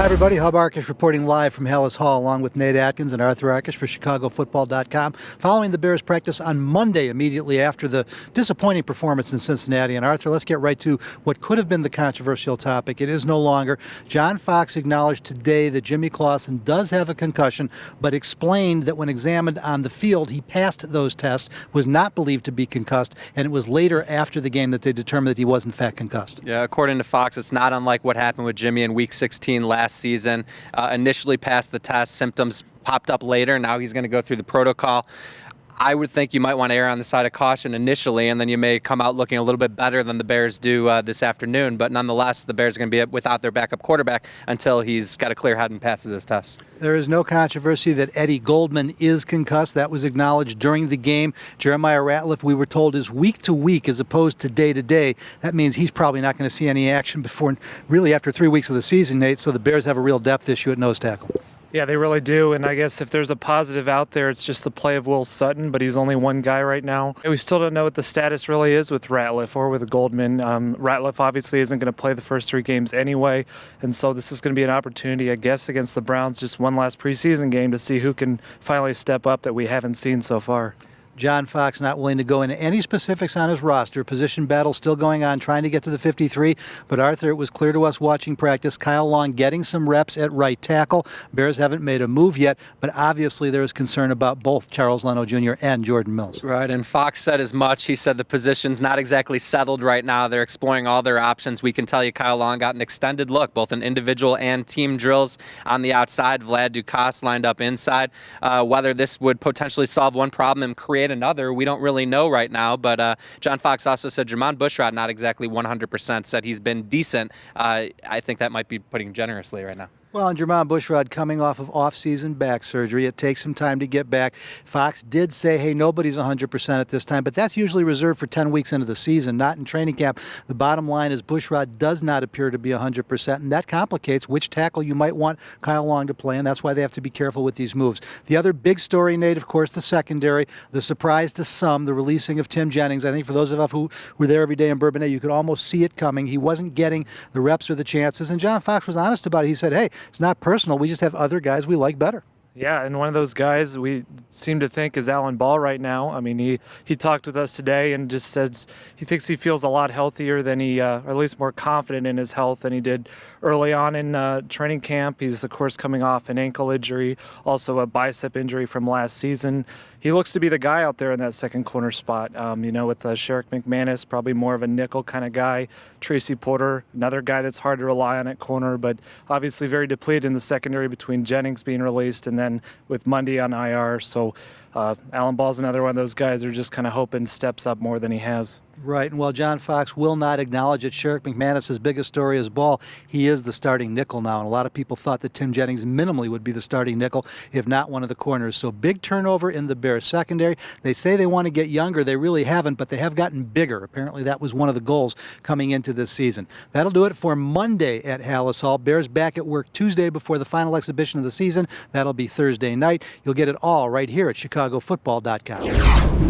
everybody. Hub Arkush reporting live from Halas Hall along with Nate Atkins and Arkush for ChicagoFootball.com. Following the Bears practice on Monday immediately after the disappointing performance in Cincinnati. And Arthur, let's get right to what could have been the controversial topic. It is no longer. John Fox acknowledged today that Jimmy Clausen does have a concussion, but explained that when examined on the field, he passed those tests, was not believed to be concussed, and it was later after the game that they determined that he was in fact concussed. Yeah, according to Fox, it's not unlike what happened with Jimmy in Week 16 last season. Initially passed the test, symptoms popped up later. Now he's going to go through the protocol. I would think you might want to err on the side of caution initially, and then you may come out looking a little bit better than the Bears do this afternoon. But nonetheless, the Bears are going to be without their backup quarterback until he's got a clear head and passes his test. There is no controversy that Eddie Goldman is concussed. That was acknowledged during the game. Jeremiah Ratliff, we were told, is week to week as opposed to day to day. That means he's probably not going to see any action before really after 3 weeks of the season, Nate. So the Bears have a real depth issue at nose tackle. Yeah, they really do, and I guess if there's a positive out there, it's just the play of Will Sutton, but he's only one guy right now. We still don't know what the status really is with Ratliff or with Goldman. Ratliff obviously isn't going to play the first 3 games anyway, and so this is going to be an opportunity, I guess, against the Browns, just one last preseason game to see who can finally step up that we haven't seen so far. John Fox not willing to go into any specifics on his roster. Position battle still going on, trying to get to the 53. But, Arthur, it was clear to us watching practice, Kyle Long getting some reps at right tackle. Bears haven't made a move yet, but obviously there is concern about both Charles Leno Jr. and Jordan Mills. Right, and Fox said as much. He said the position's not exactly settled right now. They're exploring all their options. We can tell you Kyle Long got an extended look, both in individual and team drills on the outside. Vlad Dukas lined up inside. Whether this would potentially solve one problem and create another, we don't really know right now, but John Fox also said Jermon Bushrod not exactly 100%, said he's been decent. I think that might be putting generously right now. Well, and Jermon Bushrod coming off of off-season back surgery. It takes some time to get back. Fox did say, hey, nobody's 100% at this time, but that's usually reserved for 10 weeks into the season, not in training camp. The bottom line is Bushrod does not appear to be 100%, and that complicates which tackle you might want Kyle Long to play, and that's why they have to be careful with these moves. The other big story, Nate, of course, the secondary, the surprise to some, the releasing of Tim Jennings. I think for those of us who were there every day in Bourbonnais, you could almost see it coming. He wasn't getting the reps or the chances, and John Fox was honest about it. He said, hey, it's not personal. We just have other guys we like better. Yeah, and one of those guys we seem to think is Alan Ball right now. I mean, he talked with us today and just says he thinks he feels a lot healthier than or at least more confident in his health than he did early on in training camp. He's, of course, coming off an ankle injury, also a bicep injury from last season. He looks to be the guy out there in that second corner spot. With Sherrick McManus, probably more of a nickel kind of guy. Tracy Porter, another guy that's hard to rely on at corner, but obviously very depleted in the secondary between Jennings being released and then with Mundy on IR. So Alan Ball's another one of those guys who are just kind of hoping steps up more than he has. Right, and while John Fox will not acknowledge it, Sherrick McManus' biggest story is Ball. He is the starting nickel now, and a lot of people thought that Tim Jennings minimally would be the starting nickel, if not one of the corners. So big turnover in the Bears secondary. They say they want to get younger. They really haven't, but they have gotten bigger. Apparently that was one of the goals coming into this season. That'll do it for Monday at Halas Hall. Bears back at work Tuesday before the final exhibition of the season. That'll be Thursday night. You'll get it all right here at ChicagoFootball.com.